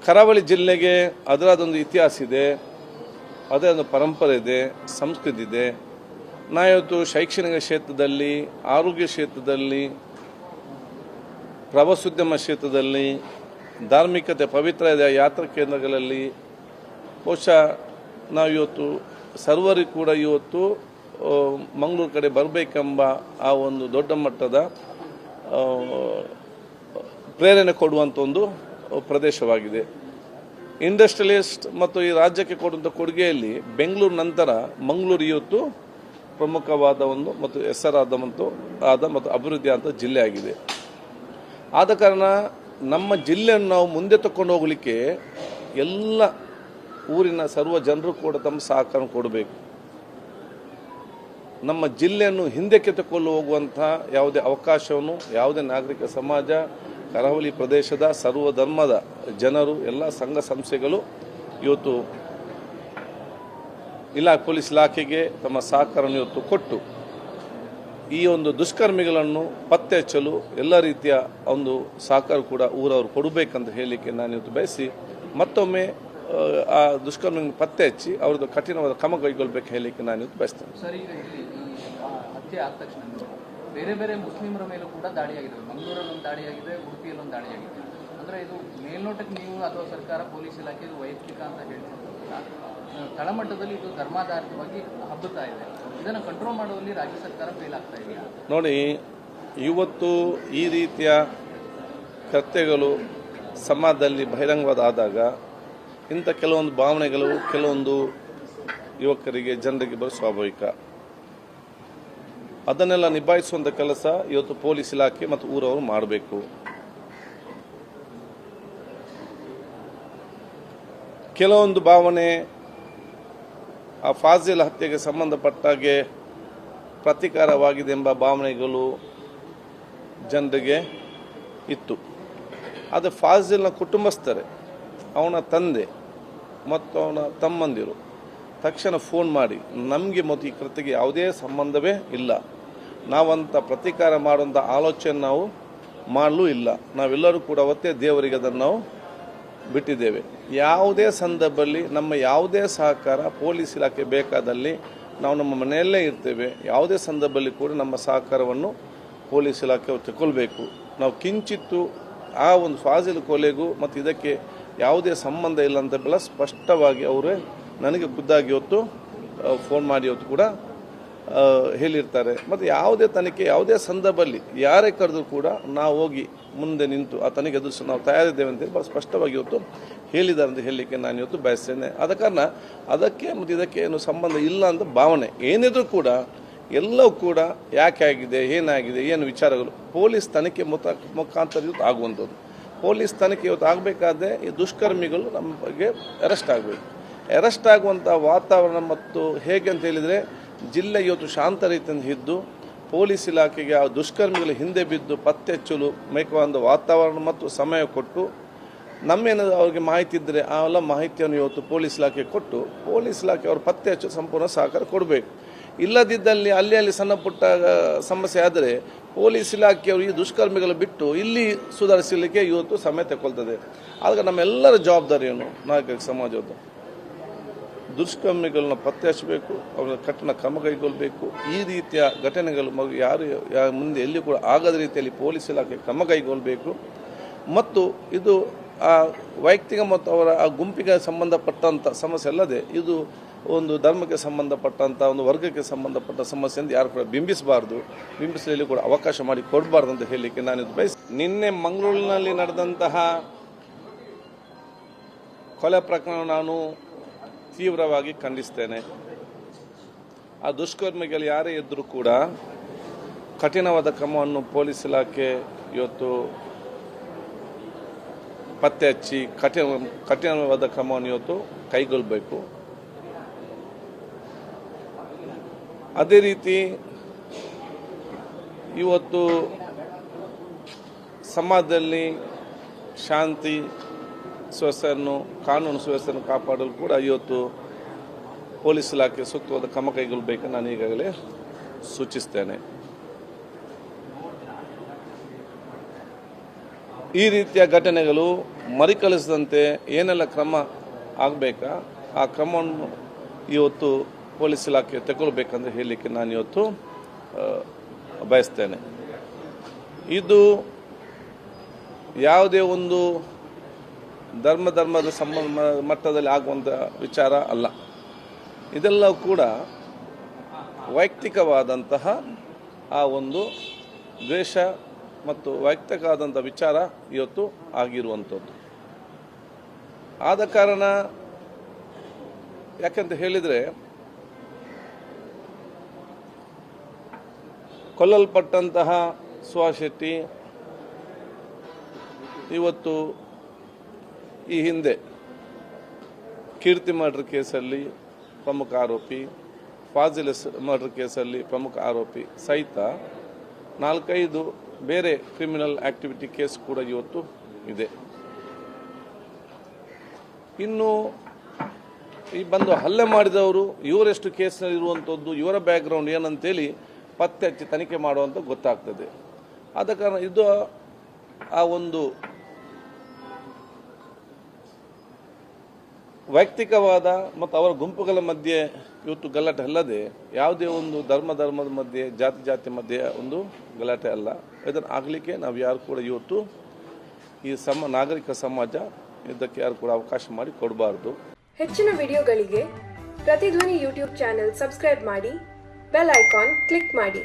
ಕರಾವಳಿ ಜಿಲ್ಲೆಗೆ ಅದರದೊಂದು ಇತಿಹಾಸ ಇದೆ, ಅದೇ ಒಂದು ಪರಂಪರೆ ಇದೆ, ಸಂಸ್ಕೃತಿ ಇದೆ. ನಾವಿವತ್ತು ಶೈಕ್ಷಣಿಕ ಕ್ಷೇತ್ರದಲ್ಲಿ, ಆರೋಗ್ಯ ಕ್ಷೇತ್ರದಲ್ಲಿ, ಪ್ರವಾಸೋದ್ಯಮ ಕ್ಷೇತ್ರದಲ್ಲಿ, ಧಾರ್ಮಿಕತೆ ಪವಿತ್ರ ಯಾತ್ರಾ ಕೇಂದ್ರಗಳಲ್ಲಿ ಬಹುಶಃ ನಾವಿವತ್ತು ಸರ್ವರಿಗೂ ಕೂಡ ಇವತ್ತು ಮಂಗಳೂರು ಕಡೆ ಬರಬೇಕೆಂಬ ಆ ಒಂದು ದೊಡ್ಡ ಮಟ್ಟದ ಪ್ರೇರಣೆ ಕೊಡುವಂಥ ಒಂದು ಪ್ರದೇಶವಾಗಿದೆ. ಇಂಡಸ್ಟ್ರಿಯಲಿಸ್ಟ್ ಮತ್ತು ಈ ರಾಜ್ಯಕ್ಕೆ ಕೊಡುವಂಥ ಕೊಡುಗೆಯಲ್ಲಿ ಬೆಂಗಳೂರು ನಂತರ ಮಂಗಳೂರು ಇವತ್ತು ಪ್ರಮುಖವಾದ ಒಂದು ಮತ್ತು ಹೆಸರಾದ ಮತ್ತು ಅಭಿವೃದ್ಧಿ ಅಂತ ಜಿಲ್ಲೆ ಆಗಿದೆ. ಆದ ಕಾರಣ ನಮ್ಮ ಜಿಲ್ಲೆಯನ್ನು ನಾವು ಮುಂದೆ ತಗೊಂಡು ಹೋಗಲಿಕ್ಕೆ ಎಲ್ಲ ಊರಿನ ಸರ್ವ ಜನರು ಕೂಡ ತಮ್ಮ ಸಹಕಾರ ಕೊಡಬೇಕು. ನಮ್ಮ ಜಿಲ್ಲೆಯನ್ನು ಹಿಂದಕ್ಕೆ ತಗೊಂಡು ಹೋಗುವಂಥ ಯಾವುದೇ ಅವಕಾಶವನ್ನು ಯಾವುದೇ ನಾಗರಿಕ ಸಮಾಜ, ಕರಾವಳಿ ಪ್ರದೇಶದ ಸರ್ವ ಧರ್ಮದ ಜನರು, ಎಲ್ಲ ಸಂಘ ಸಂಸ್ಥೆಗಳು ಇವತ್ತು ಪೊಲೀಸ್ ಇಲಾಖೆಗೆ ತಮ್ಮ ಸಹಕಾರವನ್ನು ಇವತ್ತು ಕೊಟ್ಟು ಈ ಒಂದು ದುಷ್ಕರ್ಮಿಗಳನ್ನು ಪತ್ತೆ ಹಚ್ಚಲು ಎಲ್ಲ ರೀತಿಯ ಒಂದು ಸಹಕಾರ ಕೂಡ ಊರವರು ಕೊಡಬೇಕಂತ ಹೇಳಲಿಕ್ಕೆ ನಾನು ಇವತ್ತು ಬಯಸಿ ಮತ್ತೊಮ್ಮೆ ಆ ದುಷ್ಕರ್ಮಿಗಳನ್ನು ಪತ್ತೆ ಹಚ್ಚಿ ಅವ್ರದ್ದು ಕಠಿಣವಾದ ಕ್ರಮ ಕೈಗೊಳ್ಳಬೇಕು ಹೇಳಲಿಕ್ಕೆ ನಾನು ಇವತ್ತು ಬಯಸ್ತೇನೆ. ಸರ್, ಈಗ ಇಲ್ಲಿ ಹತ್ಯೆ ಆದ ತಕ್ಷಣ ಬೇರೆ ಬೇರೆ ಮುಸ್ಲಿಮರ ಮೇಲೂ ಕೂಡ ದಾಳಿಯಾಗಿದೆ. ಮಂಗಳೂರಲ್ಲಿ ಒಂದು ದಾಳಿಯಾಗಿದೆ, ಉಡುಪಿಯಲ್ಲಿ ಒಂದು ದಾಳಿಯಾಗಿದೆ. ಅಂದರೆ ಇದು ಮೇಲ್ನೋಟಕ್ಕೆ ನೀವು ಅಥವಾ ಸರ್ಕಾರ, ಪೊಲೀಸ್ ಇಲಾಖೆ ಇದು ವೈಯಕ್ತಿಕ ಅಂತ ಹೇಳ್ತಾರೆ. ತಳಮಟ್ಟದಲ್ಲಿ ಇದು ಧರ್ಮಾಧಾರಿತವಾಗಿ ಹಬ್ಬುತ್ತಾ ಇದೆ. ಇದನ್ನು ಕಂಟ್ರೋಲ್ ಮಾಡುವಲ್ಲಿ ರಾಜ್ಯ ಸರ್ಕಾರ ಫೇಲ್ ಆಗ್ತಾ ಇದೆಯಾ? ನೋಡಿ, ಇವತ್ತು ಈ ರೀತಿಯ ಕೃತ್ಯಗಳು ಸಮಾಜದಲ್ಲಿ ಬಹಿರಂಗವಾದ ಆದಾಗ ಇಂಥ ಕೆಲವೊಂದು ಭಾವನೆಗಳು ಕೆಲವೊಂದು ಯುವಕರಿಗೆ, ಜನರಿಗೆ ಬರೋ ಸ್ವಾಭಾವಿಕ. ಅದನ್ನೆಲ್ಲ ನಿಭಾಯಿಸುವಂಥ ಕೆಲಸ ಇವತ್ತು ಪೊಲೀಸ್ ಇಲಾಖೆ ಮತ್ತು ಊರವರು ಮಾಡಬೇಕು. ಕೆಲವೊಂದು ಭಾವನೆ ಆ ಫಾಜಿಲ್ ಹತ್ಯೆಗೆ ಸಂಬಂಧಪಟ್ಟಾಗೆ ಪ್ರತೀಕಾರವಾಗಿದೆ ಎಂಬ ಭಾವನೆಗಳು ಜನರಿಗೆ ಇತ್ತು. ಅದು ಫಾಜಿಲ್ನ ಕುಟುಂಬಸ್ಥರೇ, ಅವನ ತಂದೆ ಮತ್ತು ಅವನ ತಮ್ಮಂದಿರು ತಕ್ಷಣ ಫೋನ್ ಮಾಡಿ ನಮಗೆ ಮತ್ತು ಈ ಕೃತ್ಯಕ್ಕೆ ಯಾವುದೇ ಸಂಬಂಧವೇ ಇಲ್ಲ, ನಾವಂತ ಪ್ರತೀಕಾರ ಮಾಡುವಂಥ ಆಲೋಚನೆ ನಾವು ಮಾಡಲೂ ಇಲ್ಲ, ನಾವೆಲ್ಲರೂ ಕೂಡ ಅವತ್ತೇ ದೇವರಿಗೆ ಅದನ್ನು ನಾವು ಬಿಟ್ಟಿದ್ದೇವೆ. ಯಾವುದೇ ಸಂದರ್ಭದಲ್ಲಿ ನಮ್ಮ ಯಾವುದೇ ಸಹಕಾರ ಪೊಲೀಸ್ ಇಲಾಖೆ ಬೇಕಾದಲ್ಲಿ ನಾವು ನಮ್ಮ ಮನೆಯಲ್ಲೇ ಇರ್ತೇವೆ. ಯಾವುದೇ ಸಂದರ್ಭದಲ್ಲಿ ಕೂಡ ನಮ್ಮ ಸಹಕಾರವನ್ನು ಪೊಲೀಸ್ ಇಲಾಖೆ ತಗೊಳ್ಬೇಕು. ನಾವು ಕಿಂಚಿತ್ತು ಆ ಒಂದು ಫಾಜಿಲ್ ಕೊಲೆಗೂ ಮತ್ತು ಇದಕ್ಕೆ ಯಾವುದೇ ಸಂಬಂಧ ಇಲ್ಲ ಅಂತ ಸ್ಪಷ್ಟವಾಗಿ ಅವರೇ ನನಗೆ ಖುದ್ದಾಗಿ ಇವತ್ತು ಫೋನ್ ಮಾಡಿ ಇವತ್ತು ಕೂಡ ಹೇಳಿರ್ತಾರೆ. ಮತ್ತು ಯಾವುದೇ ತನಿಖೆ ಯಾವುದೇ ಸಂದರ್ಭದಲ್ಲಿ ಯಾರೇ ಕರೆದರೂ ಕೂಡ ನಾವು ಹೋಗಿ ಮುಂದೆ ನಿಂತು ಆ ತನಿಖೆ ಎದುರಿಸಿ ನಾವು ತಯಾರಿದ್ದೇವೆ ಅಂತೇಳಿ ಭಾಳ ಸ್ಪಷ್ಟವಾಗಿ ಇವತ್ತು ಹೇಳಿದ್ದಾರೆ ಅಂತ ಹೇಳಲಿಕ್ಕೆ ನಾನು ಇವತ್ತು ಬಯಸ್ತೇನೆ. ಆದ ಕಾರಣ ಅದಕ್ಕೆ ಮತ್ತು ಇದಕ್ಕೆ ಏನು ಸಂಬಂಧ ಇಲ್ಲ ಅಂತ ಭಾವನೆ ಏನಿದ್ರು ಕೂಡ ಎಲ್ಲವೂ ಕೂಡ ಯಾಕೆ ಆಗಿದೆ, ಏನಾಗಿದೆ, ಏನು ವಿಚಾರಗಳು ಪೊಲೀಸ್ ತನಿಖೆ ಮುಖಾಂತರ ಇವತ್ತು ಆಗುವಂಥದ್ದು. ಪೊಲೀಸ್ ತನಿಖೆ ಇವತ್ತು ಆಗಬೇಕಾದ್ರೆ ಈ ದುಷ್ಕರ್ಮಿಗಳು ನಮ್ಮ ಬಗ್ಗೆ ಅರೆಸ್ಟ್ ಆಗಬೇಕು. ಅರೆಸ್ಟ್ ಆಗುವಂಥ ವಾತಾವರಣ ಮತ್ತು ಹೇಗೆ ಅಂತ ಹೇಳಿದರೆ ಜಿಲ್ಲೆ ಇವತ್ತು ಶಾಂತ ರೀತಿಯಿಂದ ಇದ್ದು ಪೊಲೀಸ್ ಇಲಾಖೆಗೆ ಆ ದುಷ್ಕರ್ಮಿಗಳು ಹಿಂದೆ ಬಿದ್ದು ಪತ್ತೆ ಹಚ್ಚಲು ಮೇಕುವಂಥ ವಾತಾವರಣ ಮತ್ತು ಸಮಯ ಕೊಟ್ಟು ನಮ್ಮೇನಾದರೂ ಅವ್ರಿಗೆ ಮಾಹಿತಿ ಇದ್ದರೆ ಆ ಎಲ್ಲ ಮಾಹಿತಿಯನ್ನು ಇವತ್ತು ಪೊಲೀಸ್ ಇಲಾಖೆಗೆ ಕೊಟ್ಟು ಪೊಲೀಸ್ ಇಲಾಖೆ ಅವರು ಪತ್ತೆ ಹಚ್ಚಲು ಸಂಪೂರ್ಣ ಸಹಕಾರ ಕೊಡಬೇಕು. ಇಲ್ಲದಿದ್ದಲ್ಲಿ ಅಲ್ಲಿ ಸಣ್ಣ ಪುಟ್ಟ ಸಮಸ್ಯೆ ಆದರೆ ಪೊಲೀಸ್ ಇಲಾಖೆಯವರು ಈ ದುಷ್ಕರ್ಮಿಗಳು ಬಿಟ್ಟು ಇಲ್ಲಿ ಸುಧಾರಿಸಲಿಕ್ಕೆ ಇವತ್ತು ಸಮಯ ತಗೊಳ್ತದೆ. ಆಗ ನಮ್ಮೆಲ್ಲರ ಜವಾಬ್ದಾರಿಯನ್ನು ನಾಗರಿಕ ಸಮಾಜದ್ದು ದುಷ್ಕರ್ಮಿಗಳನ್ನ ಪತ್ತೆ ಹಚ್ಚಬೇಕು, ಅವರ ಕಠಿಣ ಕ್ರಮ ಕೈಗೊಳ್ಳಬೇಕು. ಈ ರೀತಿಯ ಘಟನೆಗಳು ಯಾರು ಮುಂದೆ ಎಲ್ಲಿ ಕೂಡ ಆಗದ ರೀತಿಯಲ್ಲಿ ಪೊಲೀಸ್ ಇಲಾಖೆ ಕ್ರಮ ಕೈಗೊಳ್ಳಬೇಕು. ಮತ್ತು ಇದು ಆ ವೈಯಕ್ತಿಕ ಮತ್ತು ಅವರ ಆ ಗುಂಪಿಗೆ ಸಂಬಂಧಪಟ್ಟಂಥ ಸಮಸ್ಯೆ ಅಲ್ಲದೆ ಇದು ಒಂದು ಧರ್ಮಕ್ಕೆ ಸಂಬಂಧಪಟ್ಟಂಥ ಒಂದು ವರ್ಗಕ್ಕೆ ಸಂಬಂಧಪಟ್ಟ ಸಮಸ್ಯೆ ಅಂತ ಯಾರು ಕೂಡ ಬಿಂಬಿಸಲಿ ಕೂಡ ಅವಕಾಶ ಮಾಡಿ ಕೊಡಬಾರ್ದು ಅಂತ ಹೇಳಲಿಕ್ಕೆ ನಾನು ಇದು ನಿನ್ನೆ ಮಂಗಳೂರಿನಲ್ಲಿ ನಡೆದಂತಹ ಕೊಲೆ ಪ್ರಕರಣ ನಾನು ತೀವ್ರವಾಗಿ ಖಂಡಿಸ್ತೇನೆ. ಆ ದುಷ್ಕರ್ಮಿಗಳು ಯಾರೇ ಇದ್ದರೂ ಕೂಡ ಕಠಿಣವಾದ ಕ್ರಮವನ್ನು ಪೊಲೀಸ್ ಇಲಾಖೆ ಇವತ್ತು ಪತ್ತೆ ಹಚ್ಚಿ ಕಠಿಣವಾದ ಕ್ರಮವನ್ನು ಇವತ್ತು ಕೈಗೊಳ್ಳಬೇಕು. ಅದೇ ರೀತಿ ಇವತ್ತು ಸಮಾಜದಲ್ಲಿ ಶಾಂತಿ ಸುವ್ಯವಸ್ಥೆಯನ್ನು, ಕಾನೂನು ಸುವ್ಯವಸ್ಥೆಯನ್ನು ಕಾಪಾಡಲು ಕೂಡ ಇವತ್ತು ಪೊಲೀಸ್ ಇಲಾಖೆ ಸೂಕ್ತವಾದ ಕ್ರಮ ಕೈಗೊಳ್ಳಬೇಕೆಂದು ನಾನು ಈಗಾಗಲೇ ಸೂಚಿಸ್ತೇನೆ. ಈ ರೀತಿಯ ಘಟನೆಗಳು ಮರುಕಳಿಸದಂತೆ ಏನೆಲ್ಲ ಕ್ರಮ ಆಗಬೇಕಾ ಆ ಕ್ರಮವನ್ನು ಇವತ್ತು ಪೊಲೀಸ್ ಇಲಾಖೆ ತಗೊಳ್ಬೇಕಂತ ಹೇಳಲಿಕ್ಕೆ ನಾನು ಇವತ್ತು ಬಯಸ್ತೇನೆ. ಇದು ಯಾವುದೇ ಒಂದು ಧರ್ಮದ ಮಟ್ಟದಲ್ಲಿ ಆಗುವಂಥ ವಿಚಾರ ಅಲ್ಲ. ಇದೆಲ್ಲವೂ ಕೂಡ ವೈಯಕ್ತಿಕವಾದಂತಹ ಆ ಒಂದು ದ್ವೇಷ ಮತ್ತು ವೈಯಕ್ತಿಕವಾದಂಥ ವಿಚಾರ ಇವತ್ತು ಆಗಿರುವಂಥದ್ದು. ಆದ ಕಾರಣ ಯಾಕಂತ ಹೇಳಿದರೆ ಕೊಲ್ಲಲ್ಪಟ್ಟಂತಹ ಸುಹಾಸ್ ಶೆಟ್ಟಿ ಇವತ್ತು ಈ ಹಿಂದೆ ಕೀರ್ತಿ ಮರ್ಡರ್ ಕೇಸಲ್ಲಿ ಪ್ರಮುಖ ಆರೋಪಿ, ಫಾಜಿಲ್ ಮರ್ಡರ್ ಕೇಸಲ್ಲಿ ಪ್ರಮುಖ ಆರೋಪಿ ಸಹಿತ 4-5 ಬೇರೆ ಕ್ರಿಮಿನಲ್ ಆಕ್ಟಿವಿಟಿ ಕೇಸ್ ಕೂಡ ಇವತ್ತು ಇದೆ. ಇನ್ನು ಈ ಬಂದು ಹಲ್ಲೆ ಮಾಡಿದವರು ಇವರೆಷ್ಟು ಕೇಸ್ನಲ್ಲಿ ಇರುವಂಥದ್ದು, ಇವರ ಬ್ಯಾಕ್ಗ್ರೌಂಡ್ ಏನಂತೇಳಿ ಪತ್ತೆ ಹಚ್ಚಿ ತನಿಖೆ ಮಾಡುವಂಥ ಗೊತ್ತಾಗ್ತದೆ. ಆದ ಕಾರಣ ಇದು ಆ ಒಂದು ವೈಯಕ್ತಿಕವಾದ ಮತ್ತು ಅವರ ಗುಂಪುಗಳ ಮಧ್ಯೆ ಇವತ್ತು ಗಲಾಟೆ ಅಲ್ಲದೆ ಯಾವುದೇ ಒಂದು ಧರ್ಮದ ಮಧ್ಯೆ ಜಾತಿ ಮಧ್ಯೆ ಒಂದು ಗಲಾಟೆ ಅಲ್ಲ. ಇದನ್ನು ಆಗಲಿಕ್ಕೆ ನಾವು ಯಾರು ಕೂಡ ಇವತ್ತು ಈ ನಾಗರಿಕ ಸಮಾಜ ಇದಕ್ಕೆ ಯಾರು ಕೂಡ ಅವಕಾಶ ಮಾಡಿ ಕೊಡಬಾರ್ದು. ಹೆಚ್ಚಿನ ವಿಡಿಯೋಗಳಿಗೆ ಪ್ರತಿಧ್ವನಿ ಯೂಟ್ಯೂಬ್ ಚಾನೆಲ್ ಸಬ್ಸ್ಕ್ರೈಬ್ ಮಾಡಿ, ಬೆಲ್ ಐಕಾನ್ ಕ್ಲಿಕ್ ಮಾಡಿ.